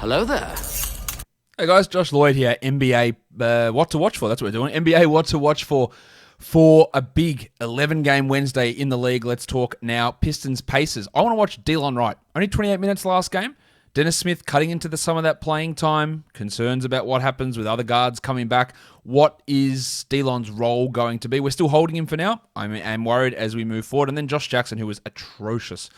Hello there. Hey guys, Josh Lloyd here, NBA What to Watch For. That's what we're doing. NBA What to Watch for a big 11-game Wednesday in the league. Let's talk now Pistons-Pacers. I want to watch Delon Wright. Only 28 minutes last game. Dennis Smith cutting into some of that playing time. Concerns about what happens with other guards coming back. What is Delon's role going to be? We're still holding him for now. I'm worried as we move forward. And then Josh Jackson, who was atrocious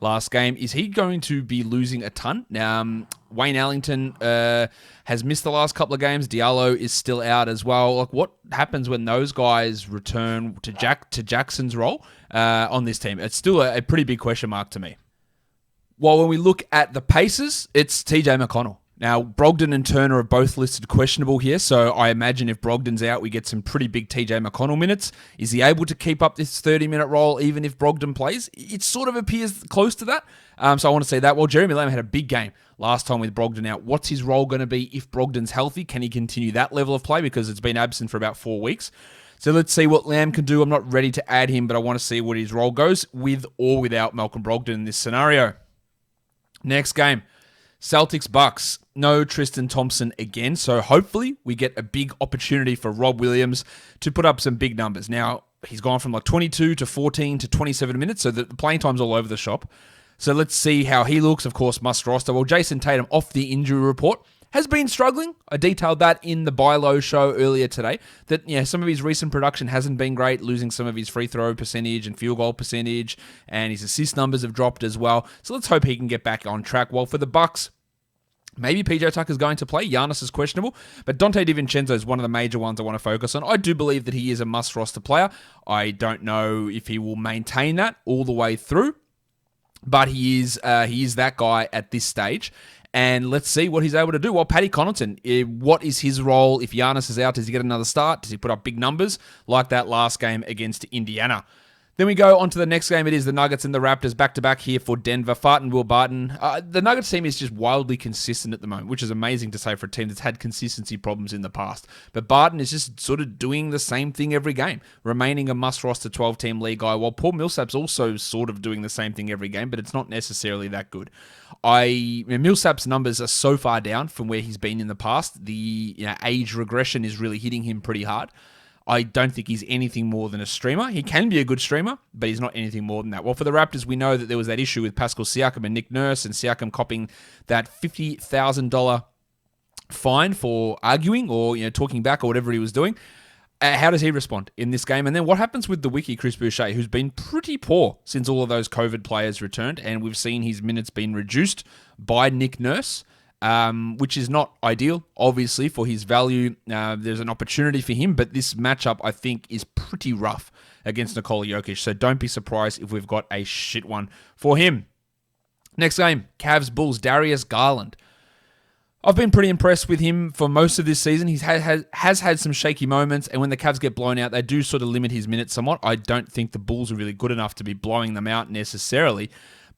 last game. Is he going to be losing a ton? Now, Wayne Ellington has missed the last couple of games. Diallo is still out as well. Like, what happens when those guys return to Jackson's role on this team? It's still a pretty big question mark to me. Well, when we look at the Pacers, it's TJ McConnell. Now, Brogdon and Turner are both listed questionable here, so I imagine if Brogdon's out, we get some pretty big TJ McConnell minutes. Is he able to keep up this 30-minute role even if Brogdon plays? It sort of appears close to that, so I want to see that. Well, Jeremy Lamb had a big game last time with Brogdon out. What's his role going to be if Brogdon's healthy? Can he continue that level of play because it's been absent for about 4 weeks? So let's see what Lamb can do. I'm not ready to add him, but I want to see what his role goes with or without Malcolm Brogdon in this scenario. Next game, Celtics-Bucks. No Tristan Thompson again, so hopefully we get a big opportunity for Rob Williams to put up some big numbers. Now, he's gone from like 22 to 14 to 27 minutes, so the playing time's all over the shop. So let's see how he looks. Of course, must roster. Well, Jason Tatum off the injury report has been struggling. I detailed that in the Buy Low show earlier today, that some of his recent production hasn't been great, losing some of his free throw percentage and field goal percentage, and his assist numbers have dropped as well. So let's hope he can get back on track. Well, for the Bucks, maybe PJ Tucker's going to play. Giannis is questionable, but Dante DiVincenzo is one of the major ones I want to focus on. I do believe that he is a must-roster player. I don't know if he will maintain that all the way through, but he is that guy at this stage. And let's see what he's able to do. Well, Paddy Connaughton, what is his role? If Giannis is out, does he get another start? Does he put up big numbers like that last game against Indiana? Then we go on to the next game. It is the Nuggets and the Raptors back-to-back here for Denver. Farton, Will Barton. The Nuggets team is just wildly consistent at the moment, which is amazing to say for a team that's had consistency problems in the past. But Barton is just sort of doing the same thing every game, remaining a must-roster 12-team league guy, while Paul Millsap's also sort of doing the same thing every game, but it's not necessarily that good. Millsap's numbers are so far down from where he's been in the past. The age regression is really hitting him pretty hard. I don't think he's anything more than a streamer. He can be a good streamer, but he's not anything more than that. Well, for the Raptors, we know that there was that issue with Pascal Siakam and Nick Nurse, and Siakam copying that $50,000 fine for arguing or talking back or whatever he was doing. How does he respond in this game? And then what happens with the wiki, Chris Boucher, who's been pretty poor since all of those COVID players returned, and we've seen his minutes being reduced by Nick Nurse, which is not ideal, obviously, for his value. There's an opportunity for him, but this matchup, I think, is pretty rough against Nikola Jokic, so don't be surprised if we've got a shit one for him. Next game, Cavs-Bulls, Darius Garland. I've been pretty impressed with him for most of this season. He has had some shaky moments, and when the Cavs get blown out, they do sort of limit his minutes somewhat. I don't think the Bulls are really good enough to be blowing them out necessarily,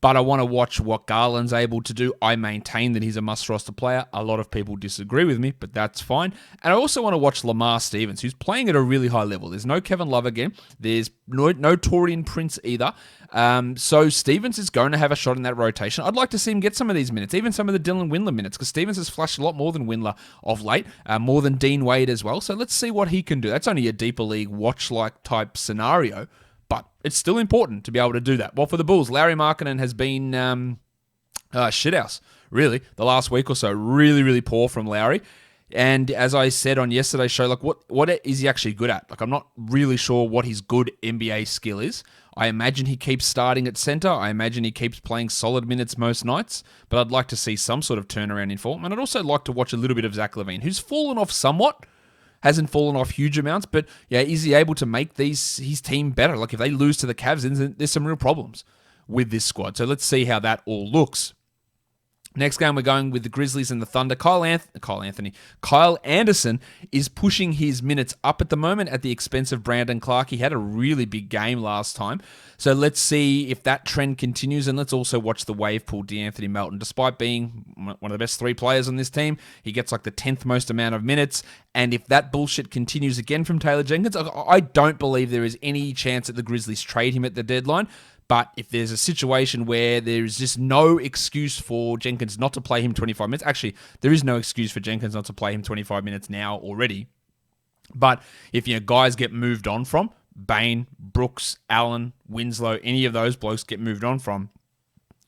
but I want to watch what Garland's able to do. I maintain that he's a must-roster player. A lot of people disagree with me, but that's fine. And I also want to watch Lamar Stevens, who's playing at a really high level. There's no Kevin Love again. There's no Taurean Prince either. So Stevens is going to have a shot in that rotation. I'd like to see him get some of these minutes, even some of the Dylan Windler minutes, because Stevens has flashed a lot more than Windler of late, more than Dean Wade as well. So let's see what he can do. That's only a deeper league watch-like type scenario, but it's still important to be able to do that. Well, for the Bulls, Larry Markkinen has been shithouse, really, the last week or so. Really, really poor from Larry. And as I said on yesterday's show, like what is he actually good at? Like, I'm not really sure what his good NBA skill is. I imagine he keeps starting at center. I imagine he keeps playing solid minutes most nights, but I'd like to see some sort of turnaround in form. And I'd also like to watch a little bit of Zach LaVine, who's fallen off somewhat. Hasn't fallen off huge amounts, but is he able to make his team better? Like, if they lose to the Cavs, then there's some real problems with this squad. So let's see how that all looks. Next game, we're going with the Grizzlies and the Thunder. Kyle Anderson is pushing his minutes up at the moment at the expense of Brandon Clark. He had a really big game last time. So let's see if that trend continues, and let's also watch the wave pool DeAnthony Melton. Despite being one of the best three players on this team, he gets like the 10th most amount of minutes, and if that bullshit continues again from Taylor Jenkins, I don't believe there is any chance that the Grizzlies trade him at the deadline. But if there's a situation where there's just no excuse for Jenkins not to play him 25 minutes, actually, there is no excuse for Jenkins not to play him 25 minutes now already. But if guys get moved on from, Bain, Brooks, Allen, Winslow, any of those blokes get moved on from,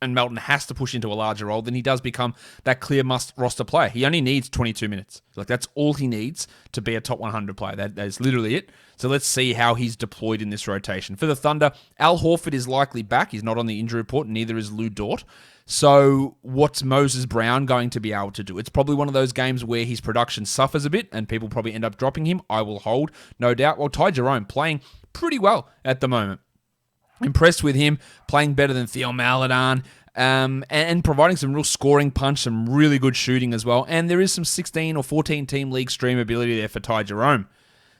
and Melton has to push into a larger role, then he does become that clear must roster player. He only needs 22 minutes. That's all he needs to be a top 100 player. That is literally it. So let's see how he's deployed in this rotation. For the Thunder, Al Horford is likely back. He's not on the injury report, neither is Lou Dort. So what's Moses Brown going to be able to do? It's probably one of those games where his production suffers a bit and people probably end up dropping him. I will hold, no doubt. Well, Ty Jerome playing pretty well at the moment. Impressed with him, playing better than Theo Maledon, and providing some real scoring punch, some really good shooting as well. And there is some 16 or 14 team league stream ability there for Ty Jerome.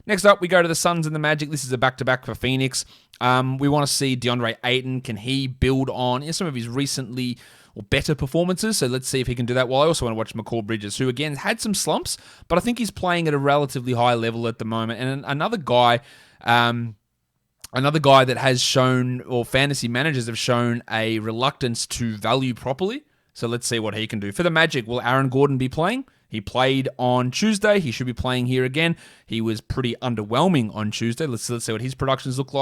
Next up, we go to the Suns and the Magic. This is a back-to-back for Phoenix. We want to see DeAndre Ayton. Can he build on some of his recently or better performances? So let's see if he can do that. Well, I also want to watch McCall Bridges, who again had some slumps, but I think he's playing at a relatively high level at the moment. And another guy that has shown, or fantasy managers have shown, a reluctance to value properly. So let's see what he can do. For the Magic, will Aaron Gordon be playing? He played on Tuesday. He should be playing here again. He was pretty underwhelming on Tuesday. Let's see what his productions looks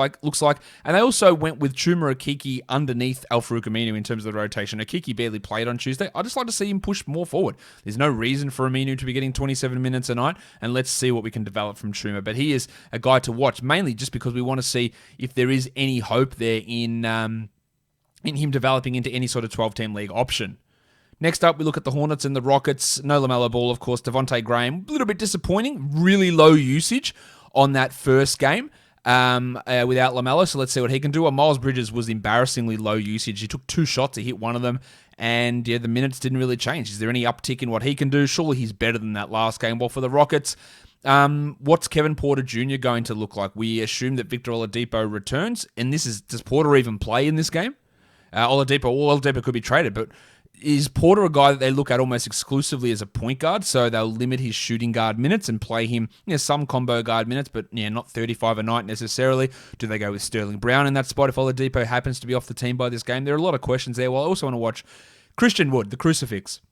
like. And they also went with Chuma Okeke underneath Al-Farouq Aminu in terms of the rotation. Okeke barely played on Tuesday. I just like to see him push more forward. There's no reason for Aminu to be getting 27 minutes a night, and let's see what we can develop from Chuma. But he is a guy to watch, mainly just because we want to see if there is any hope there in him developing into any sort of 12-team league option. Next up, we look at the Hornets and the Rockets. No LaMelo Ball, of course. Devontae Graham, a little bit disappointing. Really low usage on that first game without LaMelo. So let's see what he can do. Miles Bridges was embarrassingly low usage. He took 2 shots. He hit one of them. And the minutes didn't really change. Is there any uptick in what he can do? Surely he's better than that last game. Well, for the Rockets, what's Kevin Porter Jr. going to look like? We assume that Victor Oladipo returns. And does Porter even play in this game? Oladipo could be traded, but is Porter a guy that they look at almost exclusively as a point guard? So they'll limit his shooting guard minutes and play him some combo guard minutes, but not 35 a night necessarily. Do they go with Sterling Brown in that spot if Oladipo happens to be off the team by this game? There are a lot of questions there. Well, I also want to watch Christian Wood, the Crucifix,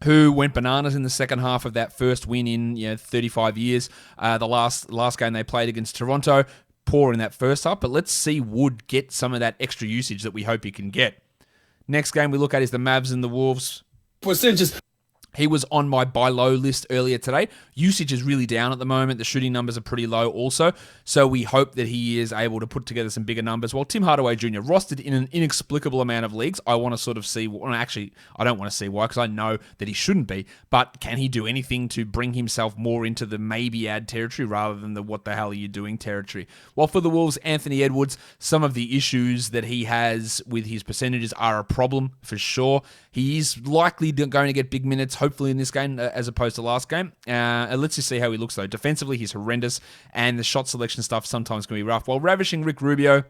who went bananas in the second half of that first win in 35 years. The last game they played against Toronto, poor in that first half, but let's see Wood get some of that extra usage that we hope he can get. Next game we look at is the Mavs and the Wolves. Percentages. He was on my buy low list earlier today. Usage is really down at the moment. The shooting numbers are pretty low also. So we hope that he is able to put together some bigger numbers. While Tim Hardaway Jr. rostered in an inexplicable amount of leagues, I want to sort of see, well, actually, I don't want to see why because I know that he shouldn't be. But can he do anything to bring himself more into the maybe add territory rather than the what the hell are you doing territory? While for the Wolves, Anthony Edwards, some of the issues that he has with his percentages are a problem for sure. He is likely going to get big minutes, hopefully in this game as opposed to last game. Let's just see how he looks though. Defensively, he's horrendous, and the shot selection stuff sometimes can be rough. While ravishing Rick Rubio,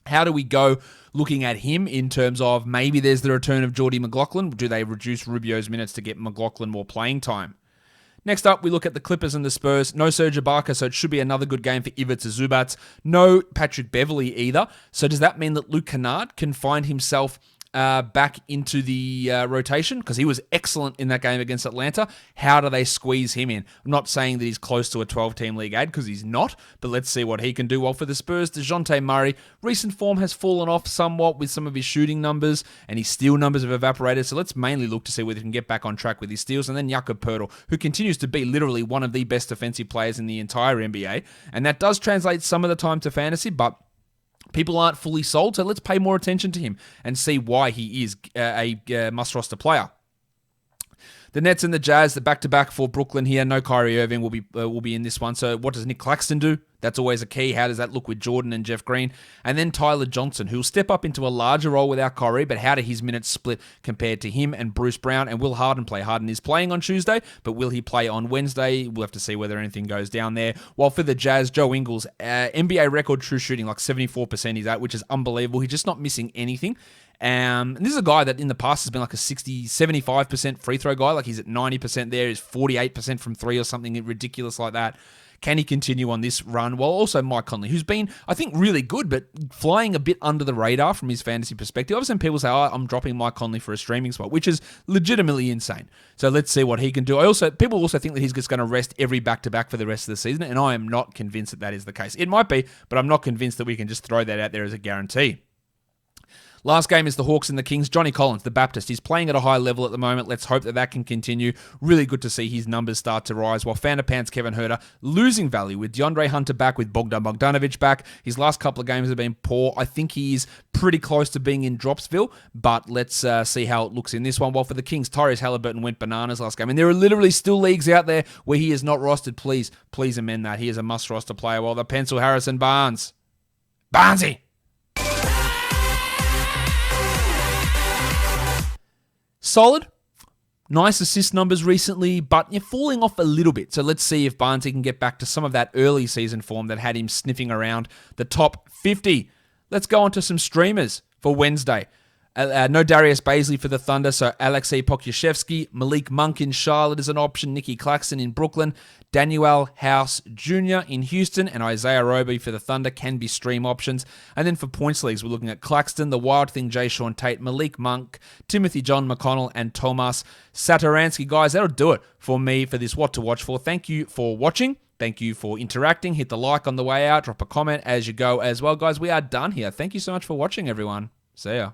how do we go looking at him in terms of maybe there's the return of Jordy McLaughlin? Do they reduce Rubio's minutes to get McLaughlin more playing time? Next up, we look at the Clippers and the Spurs. No Serge Ibaka, so it should be another good game for Ivica Zubac. No Patrick Beverley either. So does that mean that Luke Kennard can find himself back into the rotation? Because he was excellent in that game against Atlanta. How do they squeeze him in? I'm not saying that he's close to a 12-team league ad, because he's not, but let's see what he can do. While for the Spurs, DeJounte Murray, recent form has fallen off somewhat with some of his shooting numbers, and his steal numbers have evaporated, so let's mainly look to see whether he can get back on track with his steals. And then Jakob Poeltl, who continues to be literally one of the best defensive players in the entire NBA, and that does translate some of the time to fantasy, but people aren't fully sold, so let's pay more attention to him and see why he is a must-roster player. The Nets and the Jazz, the back-to-back for Brooklyn here. No Kyrie Irving will be in this one. So what does Nick Claxton do? That's always a key. How does that look with Jordan and Jeff Green? And then Tyler Johnson, who will step up into a larger role without Kyrie, but how do his minutes split compared to him and Bruce Brown? And will Harden play? Harden is playing on Tuesday, but will he play on Wednesday? We'll have to see whether anything goes down there. While for the Jazz, Joe Ingles, NBA record true shooting, like 74% he's at, which is unbelievable. He's just not missing anything. And this is a guy that in the past has been like a 75% free throw guy. Like he's at 90% there. He's 48% from three or something ridiculous like that. Can he continue on this run? Well, also Mike Conley, who's been, I think, really good, but flying a bit under the radar from his fantasy perspective. I've seen people say, I'm dropping Mike Conley for a streaming spot, which is legitimately insane. So let's see what he can do. People also think that he's just going to rest every back-to-back for the rest of the season, and I am not convinced that is the case. It might be, but I'm not convinced that we can just throw that out there as a guarantee. Last game is the Hawks and the Kings. Johnny Collins, the Baptist, he's playing at a high level at the moment. Let's hope that can continue. Really good to see his numbers start to rise. While Pants Kevin Huerter losing value with DeAndre Hunter back, with Bogdan Bogdanovic back. His last couple of games have been poor. I think he is pretty close to being in Dropsville, but let's see how it looks in this one. While for the Kings, Tyrese Halliburton went bananas last game, and there are literally still leagues out there where he is not rostered. Please amend that. He is a must-roster player. While the pencil Harrison Barnes. Barnesy! Solid. Nice assist numbers recently, but you're falling off a little bit. So let's see if Barnesy can get back to some of that early season form that had him sniffing around the top 50. Let's go on to some streamers for Wednesday. No Darius Baisley for the Thunder, so Alexei Pokusevski, Malik Monk in Charlotte is an option, Nicky Claxton in Brooklyn, Daniel House Jr. in Houston, and Isaiah Roby for the Thunder can be stream options. And then for points leagues, we're looking at Claxton, the Wild Thing, Jay Sean Tate, Malik Monk, Timothy John McConnell, and Tomas Satoransky. Guys, that'll do it for me for this What to Watch For. Thank you for watching. Thank you for interacting. Hit the like on the way out. Drop a comment as you go as well. Guys, we are done here. Thank you so much for watching, everyone. See ya.